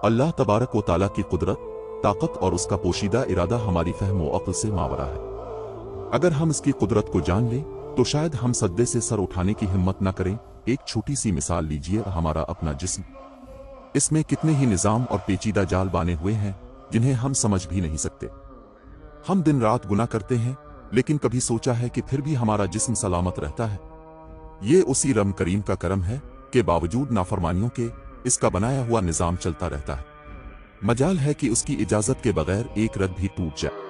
अल्लाह तबारक व ताला की कुदरत, ताकत और उसका पोशीदा इरादा हमारी फहम व अक्ल से मावरा है। अगर हम इसकी कुदरत को जान लें तो शायद हम सद्दे से सर उठाने की हिम्मत न करें। एक छोटी सी मिसाल लीजिए, हमारा अपना जिस्म। इसमें कितने ही निज़ाम और पेचीदा जाल बाने हुए हैं जिन्हें हम समझ भी नहीं सकते। हम दिन रात गुनाह करते हैं, लेकिन कभी सोचा है कि फिर भी हमारा जिस्म सलामत रहता है? ये उसी रब करीम का करम है कि बावजूद नाफरमानियों के इसका बनाया हुआ निज़ाम चलता रहता है। मजाल है कि उसकी इजाज़त के बगैर एक रग भी टूट जाए।